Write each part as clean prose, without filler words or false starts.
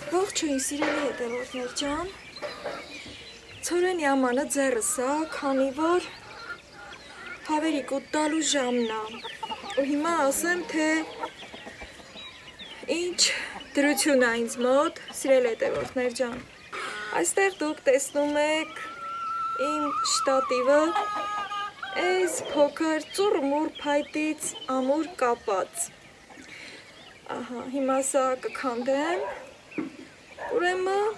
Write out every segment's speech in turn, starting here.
Ողջույն սիրելի հետևորդներ ջան, ցորեն յամանը ձեռս է, քանի որ հավերիկ ուտալու ժամն է, ու հիմա ասեմ, թե ինչ դրություն է ինձ մոտ, սիրելի հետևորդներ ջան, այստեղ դուք տեսնում եք իմ շտատիվը, այս փոքր ծուռմուռ փայտից ամուր կապած, ահա, հիմա սա կքանդեմ, ուրեմն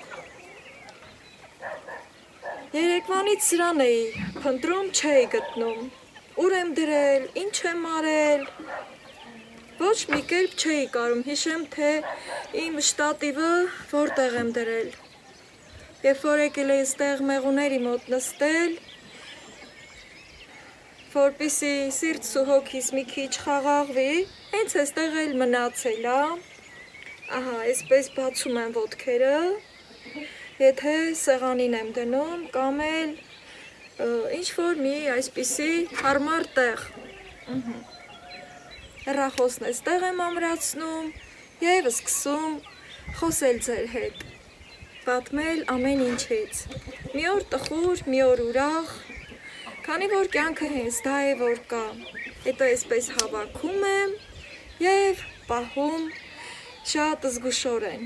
երեկվանից սրան էի փնտրում, չէի գտնում, ուր եմ դրել, ինչ եմ արել, ոչ մի կերպ չէի կարում հիշեմ, թե իմ շտատիվը որտեղ եմ դրել, երբ որ եկել էի այստեղ մեղուների մոտ նստել, որպեսզի սիրտս ու հոգիս մի քիչ խաղաղվի, հենց այստեղ էլ մնացել է, ահա, այսպես բացում եմ ոտքերը, եթե սեղանին եմ դնում, կամ էլ ինչ-որ մի այսպիսի հարմար տեղ, հեռախոսն այստեղ եմ ամրացնում և սկսում խոսել ձեր հետ, պատմել ամեն ինչից, մի օր տխուր, մի օր ուրախ, քանի որ կյանքը հենց դա է, որ կա, հետո այսպես հավաքում եմ և պահում շատ զգուշորեն,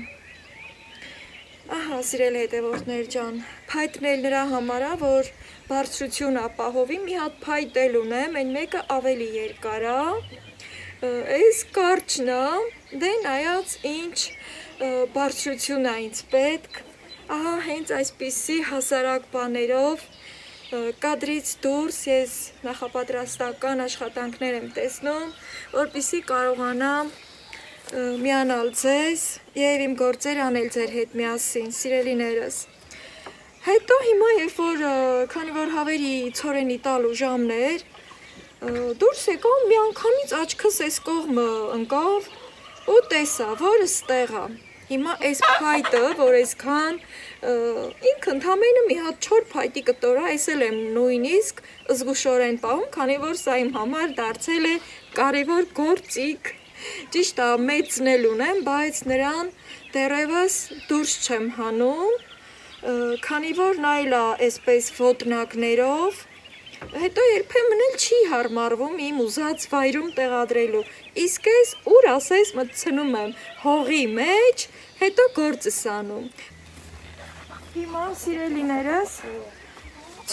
ահա սիրելի հետևորդներ ջան, փայտն էլ նրա համար է, որ բարձրություն ապահովի, մի հատ փայտ էլ ունեմ, այն մեկը ավելի երկար է, այս կարճն է, դե նայած ինչ բարձրություն է ինձ պետք, ահա հենց այսպիսի հասարակ բաներով, կադրից դուրս ես նախապատրաստական աշխատանքներ եմ տեսնում, որպեսզի կարողանամ միանալ ձեզ և իմ գործեր անել ձեր հետ միասին, սիրելիներս, հետո հիմա երբ որ, քանի որ հավերի ցորենի տալու ժամն էր, դուրս եկա մի անգամից աչքս այս կողմը ընկավ ու տեսա, որ ստեղ է, հիմա այս փայտը, որ այսքան, ինքը ընդամենը մի հատ 4 փայտի կտոր է, այս էլ եմ նույնիսկ զգուշորեն պահում, քանի որ սա իմ համար դարձել է կարևոր գործիք, ճիշտ է, մեծն էլ ունեմ, բայց նրան դեռևս դուրս չեմ հանում, քանի որ նա էլ է այսպես ոտնակներով, հետո երբեմն էլ չի հարմարվում իմ ուզած վայրում տեղադրելու, իսկ ես ուր ասես մտցնում եմ հողի մեջ, հետո գործս անում։ Հիմա սիրելիներս,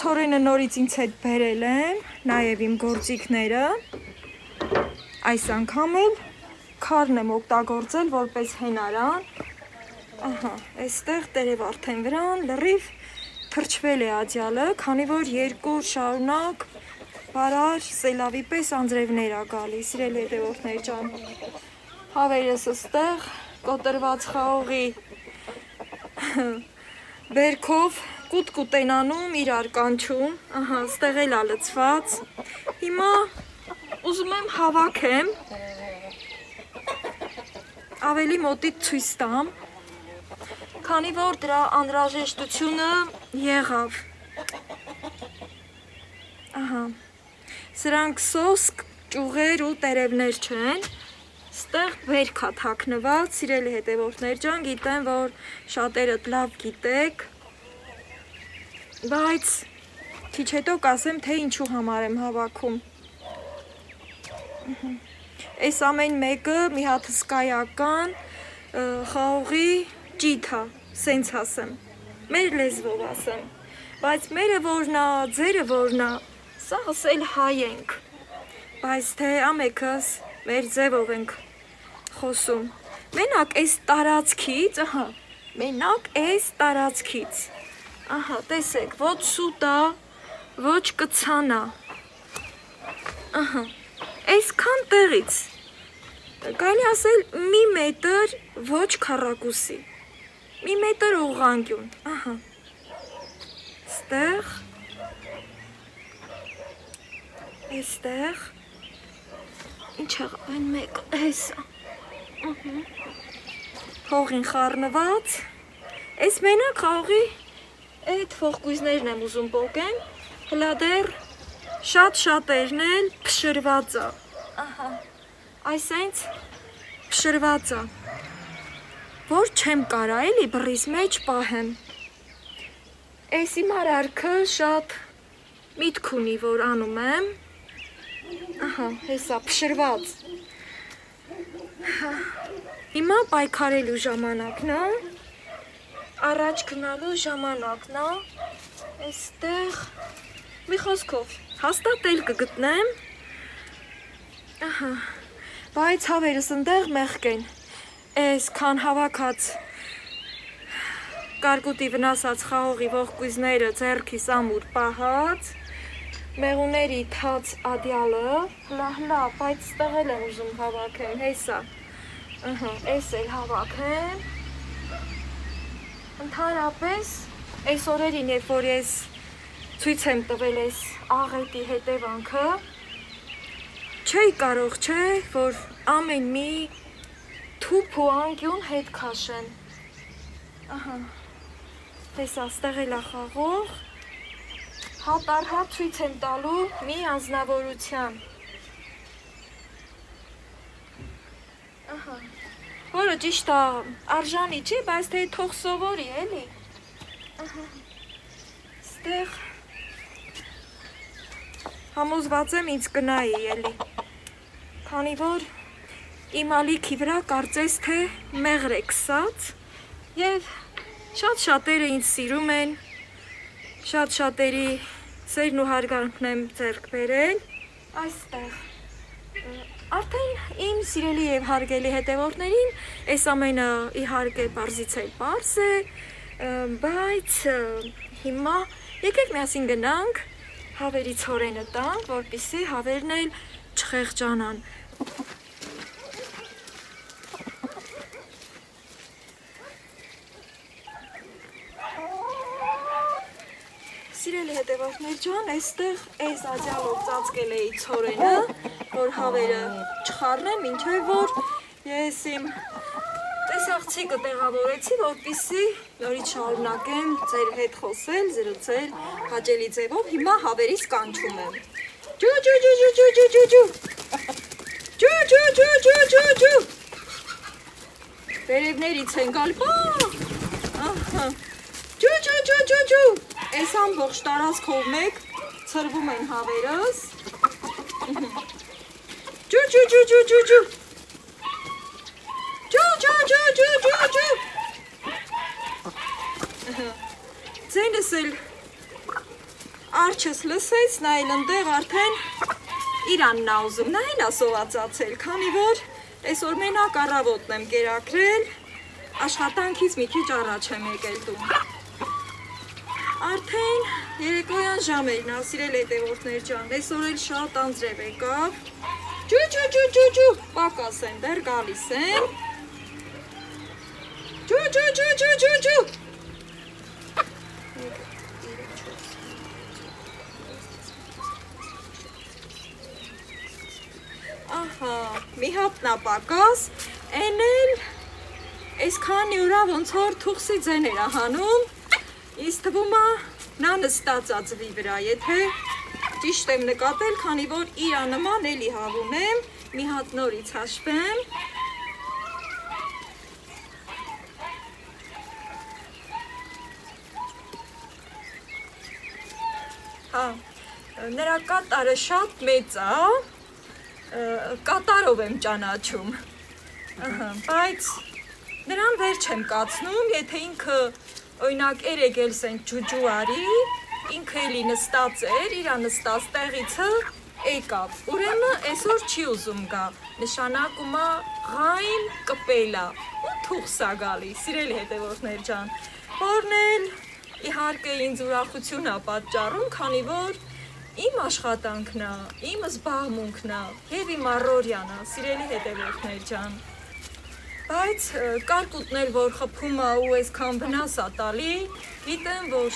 ցորենը նորից ինձ հետ բերել եմ, նաև իմ գործիքները, այս անգամ էլ քարն եմ օգտագործել որպես հենարան, ահա, այստեղ տերև արդեն վրան լրիվ թրջվել է աջալը, քանի որ 2 օր շարունակ բարար սելավի պես անձրևներ է գալիս, սիրելի հետևորդներ ջան, հավերս այստեղ կոտրված խաղողի բերքով կուտ-կուտ են անում, իրար կանչում, ահա, այստեղ էլ է լցված, հիմա ուզում եմ հավաքեմ, ավելի մոտից ցույց տամ, քանի որ դրա անհրաժեշտությունը եղավ, ահա, սրանք սոսկ, ճյուղեր ու տերևներ չեն, ստեղ բերք է թաքնված, սիրելի հետևորդներ ջան, գիտեմ, որ շատերդ լավ գիտեք, բայց քիչ հետո կասեմ, թե ինչու համար եմ հավաքում, այս ամեն մեկը մի հատ հսկայական խաղողի ճիթ է, սենց ասեմ, մեր լեզվով ասեմ, բայց մերը որն է, ձերը որն է, սա ասել հայ ենք, բայց թե ամեքս մեր ձևով ենք խոսում, մենակ այս տարածքից, ահա, մենակ այս տարածքից, ահա, տեսեք, ոչ սուտ է, ոչ կցան է, ահա, այսքան տեղից, կարելի ասել մի մետր ոչ քառակուսի, մի մետր ուղղանկյուն, ահա, ստեղ, այստեղ, ինչ եղավ են մեկը, հեսա, հողին խառնված, այս մենակ խաղողի այդ ողկույզներն եմ ուզում պոկեմ, հլա դեռ շատ-շատերն էլ փշրված է, ահա, այս այնց փշրված է, որ չեմ կարա էլի բռիս մեջ պահեմ։ Էս իմ արարքը շատ միտք ունի, որ անում եմ։ Ահա, հեսա փշրված։ Հիմա պայքարելու ժամանակն է։ Առաջ գնալու ժամանակն է։ Այստեղ մի խոսքով հաստատ էլ կգտնեմ։ Ահա, բայց հավերս ընդեղ մեղք են։ Այս քան հավաքած կարկուտի վնասած խաղողի ողկույզները ձեռքիս ամուր պահած, մեղուների թաց ադյալը, հլա, բայց ստեղ էլ եմ ուզում հավաքեմ, հեսա, այս էլ հավաքեմ, ընդհանրապես այս օրերին, երբ որ ես ցույց եմ տվել այս աղետի հետևանքը, չէի կարող չէ, որ ամեն մի թուփ ու անկյուն հետ քաշեն, ահա, հեսա ստեղ էլ ախաղող, հատ առ հատ ցույց եմ տալու մի անձնավորության, ահա, որը ճիշտ է արժանի չի, բայց թե թող սովորի էլի, ահա, ստեղ համոզված եմ ինձ կնայի էլի, քանի որ իմ ալիքի վրա կարծես թե մեղր է կսած և շատ շատերը ինձ սիրում են, շատ շատերի սերն ու հարգանքն եմ ձեռք բերել, այստեղ, արդեն իմ սիրելի և հարգելի հետևորդներին այս ամենը իհարկե պարզից էլ պարզ է, բայց հիմա եկեք միասին գնանք, հավերի ցորենը տանք, որպեսզի հավերն էլ չխեղճանան։ Սիրելի հետևորդներ ջան, այստեղ այս ադյալով ծածկել էի ցորենը, որ հավերը չխառնեն, մինչև որ ես իմ տեսախցիկը տեղավորեցի, որպեսզի նորից շարունակեմ ձեր հետ խոսել, զրուցել հաճելի ձևով, հիմա հավերից կանչում եմ։ Ջու ջու ջու ջու ջու ջու ջու ջու ջու ջու ջու ջու ջու ջու Վերևներից են գալ, ահա ջու ջու ջու ջու ջու Այս ամբողջ տարածքով մեկ ցրվում են հավերս։ Ջու ջու ջու ջու ջու ջու Ջու ջու ջու ջու ջու ջու Ձենս էլ արջս լսեց, նա էլ ընդեղ արդեն իրանն ա ուզում, նա էլ ա սովածացել, քանի որ այսօր մենակ առավոտն եմ կերակրել, աշխատանքից մի քիչ առաջ եմ եկել տուն։ Արդեն երեկոյան ժամերն ա, սիրել հետևորդներ ջան, այսօր էլ շատ անձրև եկավ։ Ջու ջու ջու ջու ջու, պակաս են, դեռ գալիս են։ Ջու ջու ջու ջու ջու ջու Ահա, մի հատնա պակաս, են էլ այսքանի ուրա ոնց որ թուղսի ձեներ ա հանում, ինձ թվում ա նա նստած ա ձվի վրա, եթե ճիշտ եմ նկատել, քանի որ իրա նման էլի հավ ունեմ, մի հատ նորից հաշվեմ։ Հա, նրա կատարը շատ մեծ ա, կատարով եմ ճանաչում, բայց նրան վեր չեմ կացնում, եթե ինքը օրինակ երեգել սենք ջուջու արի, ինքը էլի նստած էր, իրա նստած տեղիցը եկավ, ուրեմն այսօր չի ուզում գա, նշանակում ա ղայն կպելա, ու թուղս ա գալի, սիրելի հետևորդներ ջան, որն էլ իհարկե ինձ ուրախություն ա պատճառում, քանի որ իմ աշխատանքն ա, իմ զբաղմունքն ա, և իմ առօրյան ա, սիրելի հետևորդներ ջան, բայց կարկուտն էլ որ խփում ա ու այսքան վնաս ա տալի, գիտեմ, որ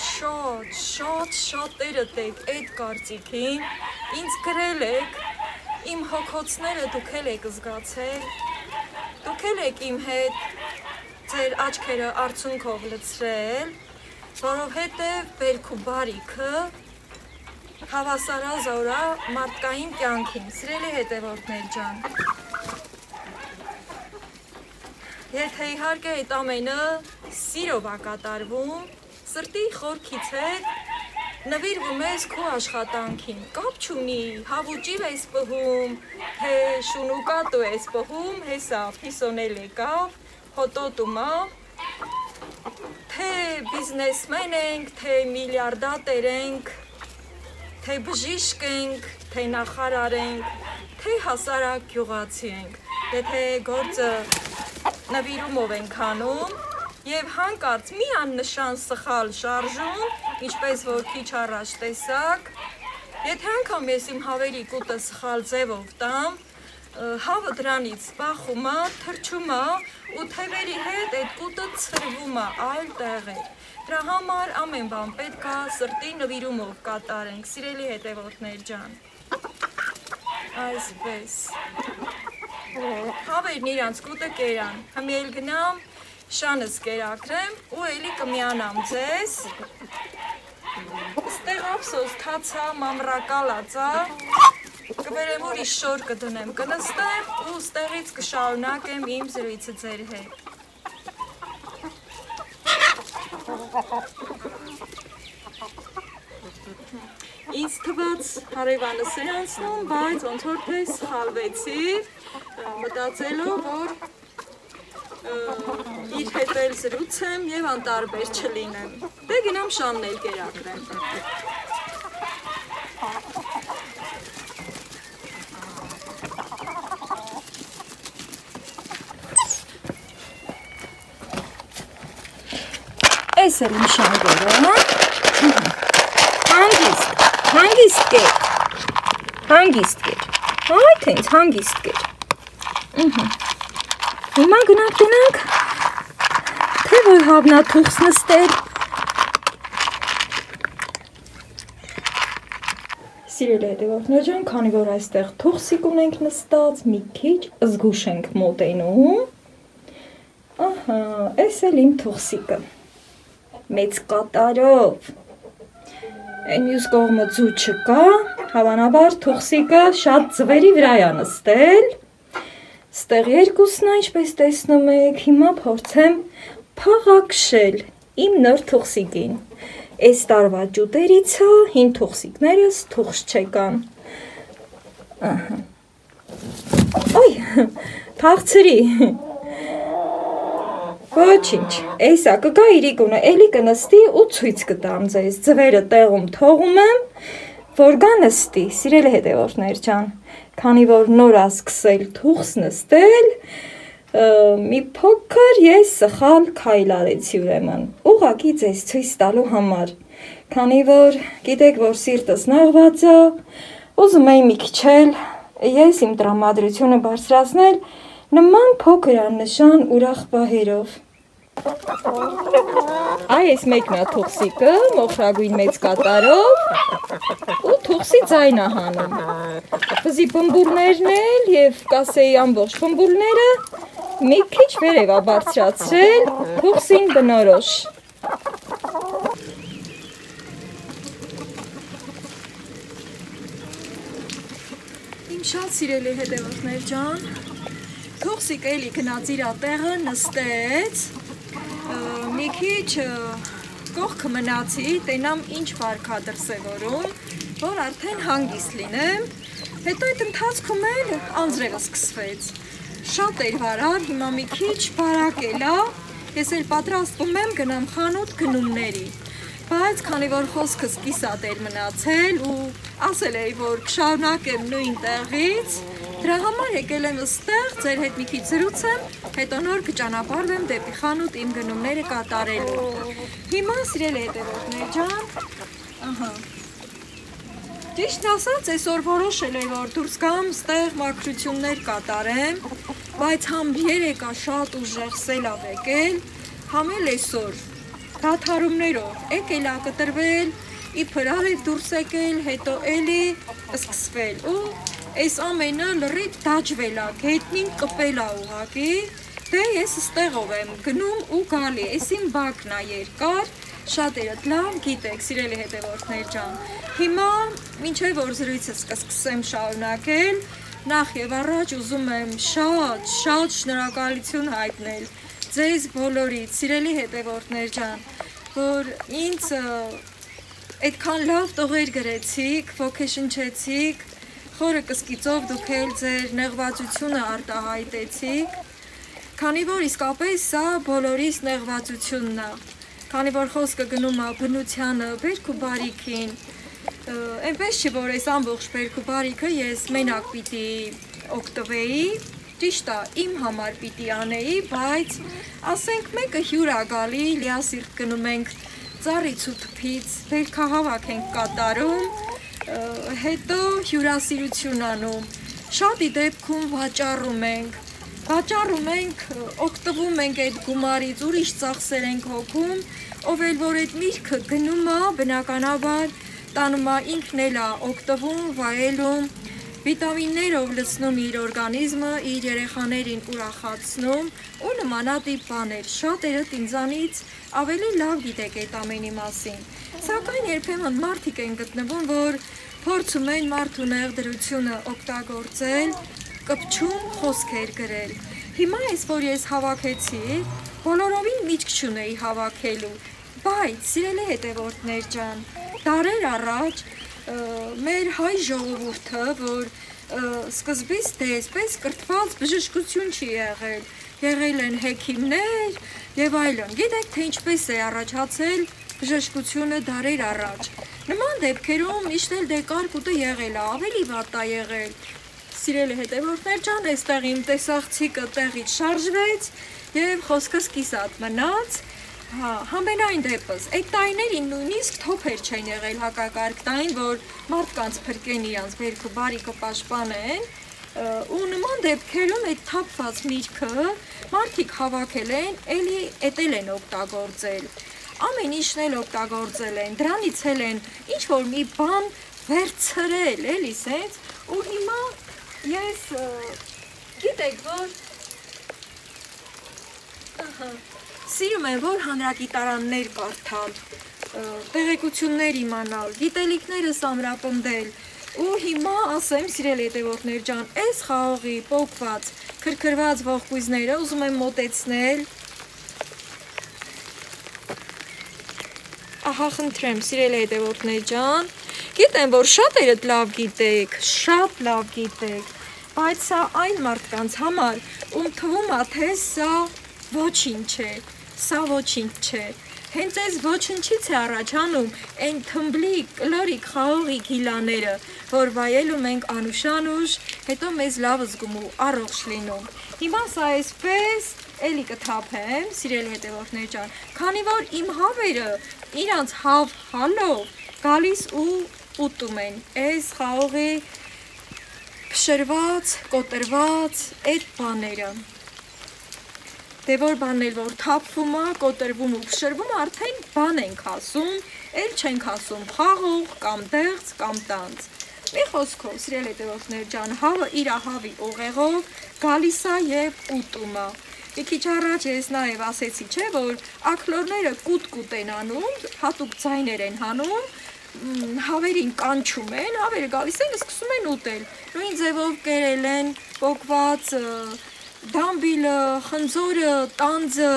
շատերը տեք այդ կարծիքին, ինձ գրել եք, իմ հոգոցները դուք էլ եք զգացել, դուք էլ եք իմ հետ ձեր աչքերը արցունքով լցրել, որովհետև բերք ու բարիքը հավասարազոր ա մարդկային կյանքին, սիրելի հետևորդներ ջան։ Եթե իհարկե այդ ամենը սիրով է կատարվում, սրտի խորքից հետ նվիրվում ես քո աշխատանքին, կապ չունի, հավուճիր ես պհում, թե շունուկատու ես պհում, հեսա պիսոնել եկավ, հոտոտումա, թե բիզնեսմեն ենք, թե միլիարդատեր ենք, թե բժիշկ ենք, թե նախարար ենք, թե հասարակ գյուղացի ենք, եթե գործը նվիրումով ենք անում, և հանկարծ մի աննշան սխալ շարժում, ինչպես որ քիչ առաջ տեսակ, եթե անգամ ես իմ հավերիկ ուտը սխալ ձևով տամ, հավը դրանից բախում է, թրջում է ու թևերի հետ այդ կուտը ցրվում է այլ տեղեր։ Դրա համար ամեն բան պետք է սրտի նվիրումով կատարենք, սիրելի հետևորդներ ջան։ Այսպես։ Հավերն իրանց կուտը կերան, հմի էլ գնամ, շանս կերակրեմ ու էլի կմիանամ ձեզ, ստեղ ապսոս թացա, մամրակալացա, կբերեմ ուրիշ շոր կդնեմ, կնստեմ ու ստեղից կշարունակեմ իմ զրույցը ձեր հետ։ Ինձ թված հարևանս է անցնում, բայց ոնց որ թե սխալվեցի, մտածելով, որ իր հետ էլ զրուցեմ և անտարբեր չլինեմ, դե գնամ շանն էլ կերակրեմ։ Էս էլ իմ շանգորը, հանգիստ կեր, այդ ինձ հանգիստ կեր։ Հիմա գնանք, թե որ հավնա թուղս նստել։ Սիրելի հետևորդներ ջան, քանի որ այստեղ թուղսիկ ունենք նստած, մի քիչ զգուշ ենք մոտենում։ Ահա, էս էլ իմ թուղսիկը, մեծ կատարով։ Այն մյուս կողմը ձու չկա, հավանաբար թուղսիկը շատ ձվերի վրա է նստել։ Ստեղ երկուսն ինչպես տեսնում եք, հիմա փորձեմ փաղաքշել իմ նոր թուղսիկին։ Այս տարվա ջուտերից է, հին թուղսիկներս թուղս չեկան։ Ոյ, թաղցրի։ Ոչինչ, էսա կգա իրիկունը, էլի կնստի ու ցույց կտամ ձեզ, ձվերը տեղում թողում եմ, որ գա նստի, սիրելի հետևորդներ ջան, քանի որ նոր է սկսել թուղս նստել, մի փոքր ես սխալ քայլ արեցի ուրեմն, ուղղակի ձեզ ցույց տալու համար, քանի որ գիտեք, որ սիրտս նեղված է, ուզում էի մի քիչ էլ ես իմ տրամադրությունը բարձրացնել նման փոքր աննշան ուրախ պահերով։ Այս մեկն է թուղսիկը, մոխրագույն մեծ կատարով ու թուղսի ձայն է հանում։ Վզի բմբուրներն էլ և կասեի ամբողջ բմբուրները մի քիչ վերև է բարձրացրել թուղսին բնորոշ։ Իմ շատ սիրելի հետևորդներ ջան, թուղսիկը էլի գնաց իր տեղը նստեց, մի քիչ կողքը մնացի, տենամ ինչ վարքադրսևորում, որ արդեն հանգիստ լինեմ, հետո այդ ընթացքում էլ անձրևը սկսվեց, շատ էր վարար, հիմա մի քիչ բարակ էլա, ես էլ պատրաստվում եմ գնամ խանութ գնումների, բայց քանի որ խոսքս կիսատ էր մնացել ու ասել էի, որ կշարունակեմ նույն տեղից, դրա համար եկել եմ ստեղ, ձեր հետ մի քիչ զրուցեմ, հետո նոր կճանապարհվեմ դեպի խանութ իմ գնումները կատարելու։ Հիմա սիրելի հետևորդներ ջան, ահա։ Ճիշտն ասած, այսօր որոշել եմ, որ դուրս գամ ստեղ մաքրություններ կատարեմ, բայց համ երեկա շատ ուժեղ սելավ եկել, համ էլ այսօր դադարումներով եկել ա կտրվել, իբր արև դուրս եկել, հետո էլի սկսվել ու այս ամենը լրիվ դաջվել ա, գետնին կպել ա ուղղակի, դե ես ստեղով եմ գնում ու գալի, այս իմ բակն ա երկար, շատերդ լավ գիտեք, սիրելի հետևորդներ ջան, հիմա մինչև որ զրույցս կսկսեմ շարունակել, նախ եւ առաջ ուզում եմ շատ շնորհակալություն հայտնել ձեզ բոլորիդ, սիրելի հետևորդներ ջան, որ ինձ այդքան լավ տողեր գրեցիք, ոգեշնչեցիք, խորը կսկիծով դուք էլ ձեր նեղվածությունը արտահայտեցիք, քանի որ իսկապես սա բոլորիս նեղվածությունն է, քանի որ խոսքը գնում է բնությանը, բերք ու բարիքին, այնպես չի, որ այս ամբողջ բերք ու բարիքը ես մենակ պիտի օգտվեի, ճիշտ է, իմ համար պիտի անեի, բայց ասենք մեկը հյուր ա գալի, լիասիրտ գնում ենք ծառից ու թփից, բերքահավաք ենք կատարում, հետո հյուրասիրություն անում, շատի դեպքում վաճառում ենք, օգտվում ենք այդ գումարից, ուրիշ ծախսեր ենք հոգում, ով էլ որ այդ միրգը գնում է, բնականաբար տանում է ինքն էլ է օգտվում, վայելում, վիտամիններով լցնում իր օրգանիզմը, իր երեխաներին ուրախացնում ու նմանատիպ բաներ, շատերդ ինձանից ավելի լավ գիտեք այդ ամենի մասին, սակայն երբեմն մարդիկ են գտնվում, որ փորձում են մարդու նեղդրությունը օգտագործել, կպչում խոսքեր գրել, հիմա այս որ ես հավաքեցի, բոլորովին միտք չունեի հավաքելու, բայց սիրելի հետևորդներ ջան, դարեր առաջ մեր հայ ժողովուրդը, որ սկզբից դե այսպես կրթված բժշկություն չի եղել են հեքիմներ եւ այլն, գիտեք թե ինչպես է առաջացել բժշկությունը դարեր առաջ, նման դեպքերում միշտ էլ դե կարկուտը եղել է, ավելի վատ է եղել, սիրելի հետևորդներ ջան, այստեղ իմ տեսախցիկը տեղից շարժվեց եւ խոսքս կիսատ մնաց, Համենայն դեպս, այդ տայներին նույնիսկ թոփեր չեն եղել հակակարգտային, որ մարդկանց փրկեն իրանց բերքը բարիքը պաշտպանեն, ու նման դեպքերում այդ թափված միրգը մարդիկ հավաքել են, էլի էտել են օգտագործել, ամեն ինչն էլ օգտագործել են, դրանից էլ են ինչ-որ մի բան վերցրել, էլի սենց, ու հիմա ես գիտեք, որ սիրում եմ, որ հանրագիտարաններ կարդալ, տեղեկություններ իմանալ, գիտելիքներս ամրապնդել ու հիմա ասեմ, սիրելի հետևորդներ ջան, այս խաղողի պոկված, քրքրված ողկույզները ուզում եմ մոտեցնել, ահա խնդրեմ, սիրելի հետևորդներ ջան, գիտեմ, որ շատերդ լավ գիտեք, շատ լավ գիտեք, բայց սա այն մարդկանց համար, ում թվում է, թե սա ոչինչ է, սա ոչինչ չէ, հենց այս ոչնչից է առաջանում այն թմբլիկ, կլորիկ, խաղողիկ հիլաները, որ վայելում ենք անուշ, հետո մեզ լավ զգում ու առողջ լինում, հիմա սա այսպես էլի կթափեմ, սիրելի հետևորդներ ջան, քանի որ իմ հավերը իրանց հալով գալիս ու ուտում են այս խաղողի փշրված, կոտրված այդ բաները, դե որ բանն էլ որ թափվում է, կոտրվում ու փշրվում, արդեն բան ենք ասում, էլ չենք ասում խաղող կամ դեղց կամ տանձ, մի խոսքով, սիրելի հետևորդներ ջան, հավը իր հավի ուղեղով գալիս է եւ ուտում է, մի քիչ առաջ ես նաեւ ասեցի, չէ, որ աքլորները կուտ են անում, հատուկ ձայներ են հանում, հավերին կանչում են, հավերը գալիս են, սկսում են ուտել, նույն ձևով կերել են պոկված դամբիլը, խնձորը, տանձը,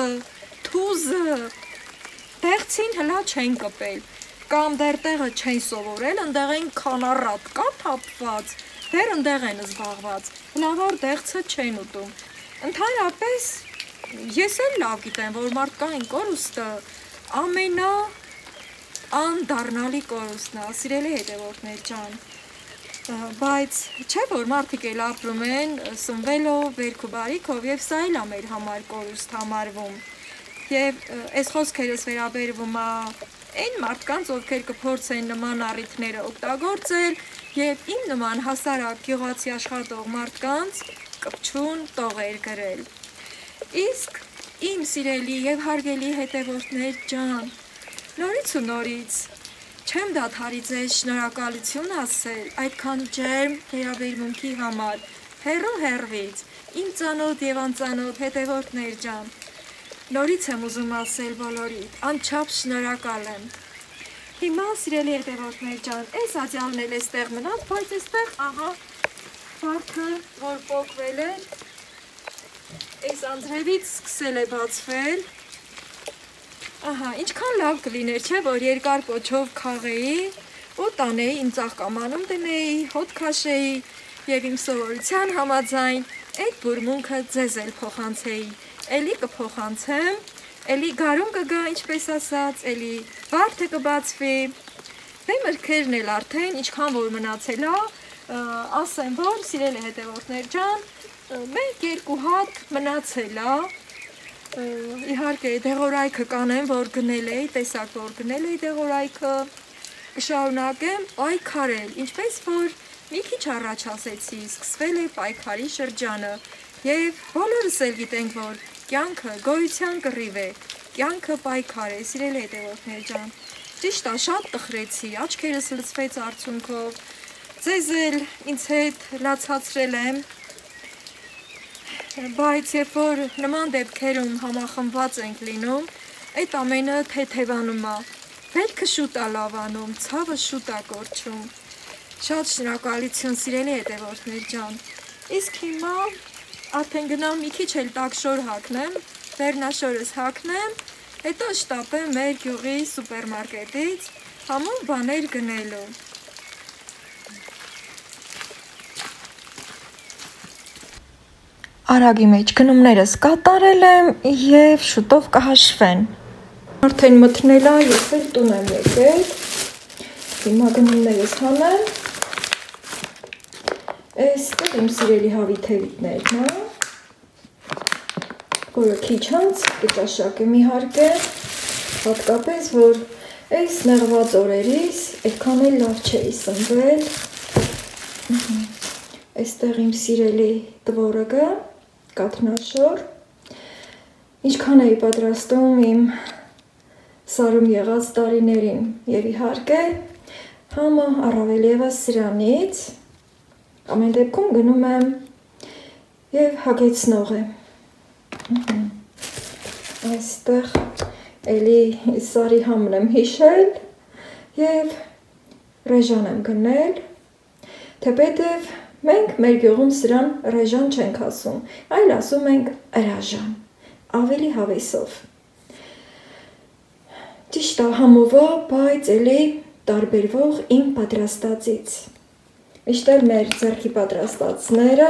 թուզը, դեղցին հլա չեն կպել, կամ դեռ տեղը չեն սովորել, ընդեղ են քանառատ կա թափված, դեռ ընդեղ են զբաղված, հլավար դեղցը չեն ուտում, ընդհանրապես ես էլ լավ գիտեմ, որ մարդկային կորուստը ամենա անդառնալի կորուստն է, սիրելի հետևորդներ ջան, բայց չէ որ մարդիկ էլ ապրում են սնվելով, բերք ու բարիքով եւ սա էլ է մեր համար կորուստ համարվում եւ այս խոսքերս վերաբերվում է այն մարդկանց, ովքեր կփորձեն նման առիթները օգտագործել եւ իմ նման հասարակ գյուղացի աշխատող մարդկանց կպչուն տողեր գրել իսկ իմ սիրելի եւ հարգելի հետևորդներ ջան նորից ու նորից չեմ դադարի ձեզ շնորհակալություն ասել այդքան ջերմ վերաբերմունքի համար, հեռու հեռվից, իմ ծանոթ եւ անծանոթ հետևորդներ ջան, նորից եմ ուզում ասել բոլորիդ, անչափ շնորհակալ եմ։ Հիմա սիրելի հետևորդներ ջան, այս ածյալն էլ էստեղ մնաց, բայց էստեղ ահա Վարդը, որ պոկվել էր, այս անձրևից սկսել է բացվել։ Ահա, ինչքան լավ կլիներ, չէ, որ երկար պոչով քաղեի ու տանեի իմ ծաղկամանում դնեի, հոտ քաշեի և իմ սովորության համաձայն այդ բուրմունքը ձեզ էլ փոխանցեի, էլի կփոխանցեմ, էլի գարուն կգա, ինչպես ասած, էլի վարդը կբացվի, մրգերն էլ արդեն ինչքան որ մնացել է, ասեմ որ, սիրելի հետևորդներ ջան, 1-2 հատ մնացել է, իհարկե դեղորայքը կանեմ, որ գնել էի, տեսակ որ գնել էի դեղորայքը, կշարունակեմ պայքարել, ինչպես որ մի քիչ առաջ ասեցի, սկսվել է պայքարի շրջանը և բոլորս էլ գիտենք, որ կյանքը գոյության կռիվ է, կյանքը պայքար է, սիրելի հետևորդներ ջան, ճիշտ է, շատ տխրեցի, աչքերս լցվեց արդյունքով, ձեզ էլ ինձ հետ լացացրել եմ, բայց երբ որ նման դեպքերում համախմբված ենք լինում, այդ ամենը թեթևանում է, վերքը շուտ է լավանում, ցավը շուտ է կորչում, շատ շնորհակալություն սիրելի հետևորդներ ջան, իսկ հիմա արդեն գնամ մի քիչ էլ տաքշոր հագնեմ, վերնաշորս հագնեմ, հետո շտապեմ մեր գյուղի սուպերմարկետից համում բաներ գնելու։ Արագի մեջ գնումներս կատարել եմ և շուտով կհաշվեն։ Արդեն մթնել է, ես էլ տուն եմ եկել։ Հիմա գնումներս հանեմ։ Այստեղ իմ սիրելի հավիթևիկներն է, որը քիչ անց կճաշակեմ իհարկե, հատկապես, որ այս նեղված օրերիս այդքան էլ լավ չէի սնվել։ Այստեղ իմ սիրելի տվորգը, կաթնաշոր, ինչքան էի պատրաստում իմ սարում եղած տարիներին և իհարկե համը առավել ևս սրանից, ամեն դեպքում գնում եմ և հագեցնող եմ։ Այստեղ էլի սարի համն եմ հիշել և ռեժան եմ գնել, թեպետև մենք մեր գյուղում սրան ռեժան չենք ասում, այլ ասում ենք հրաժան, ավելի հավեսով։ Ճիշտ է համով է, բայց էլի տարբերվող իմ պատրաստածից։ Միշտ էլ մեր ձեռքի պատրաստածները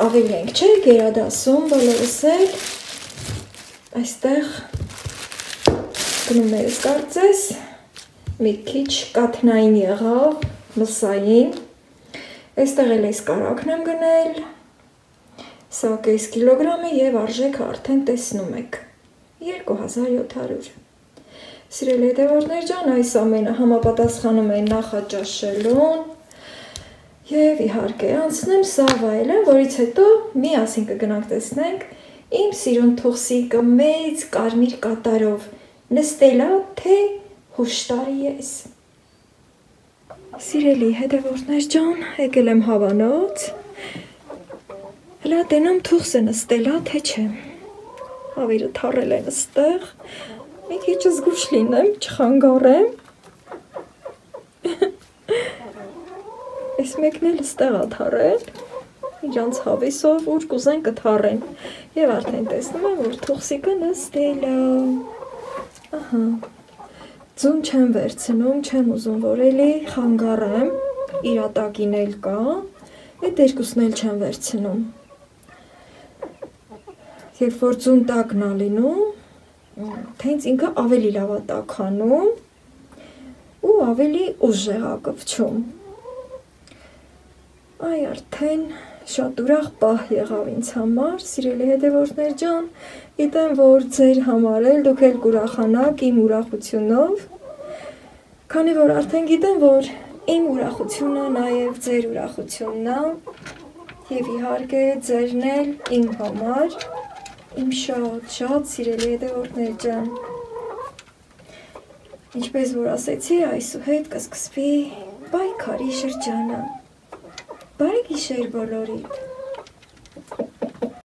ավելի ենք, չէ, գերադասում բոլորս էլ, այստեղ գնումներս կարծես, մի քիչ կաթնային եղավ, մսային, այստեղ էլ այս կարակն եմ գնել, սա կես կիլոգրամի և արժեքը արդեն տեսնում եք, 2700։ Սիրելի հետևորդներ ջան, այս ամենը համապատասխանում է նախաճաշելուն և իհարկե անցնեմ սա վայելեմ, որից հետո միասին կգնանք տեսնենք իմ սիրուն թուղսիկը մեծ կարմիր կատարով նստելա, թե հուշտարի ես։ Սիրելի հետևորդներ ջան, եկել եմ հավանոց, հլա տենամ թուղսը նստելա, թե չէ, հավիրը թարել են ստեղ, մի քիչ զգուշ լինեմ, չխանգարեմ, այս մեկն էլ ստեղ է թարել, իրանց հավեսով ուր կուզեն կթարեն, և արդեն տեսնում եմ, որ թուղսիկը նստել է, ահա, ձուն չեմ վերցնում, չեմ ուզում, որ էլի խանգարեմ, իրատակին էլ կա, այդ երկուսն էլ չեմ վերցնում, երբ որ ձուն տակն է լինում, թե ինձ ինքը ավելի լավ է տաքանում ու ավելի ուժեղ է կպչում, այ արդեն շատ ուրախ պահ եղավ ինձ համար, սիրելի հետևորդներ ջան, գիտեմ, որ ձեր համար էլ դուք էլ կուրախանաք իմ ուրախությունով, քանի որ արդեն գիտեմ, որ իմ ուրախությունը նաև ձեր ուրախությունն է, և իհարկե ձերն էլ իմ համար, իմ շատ սիրելի հետևորդներ ջան, ինչպես որ ասեցի, այսուհետ կսկսվի պայքարի շրջանը, բարի գիշեր բոլորիդ։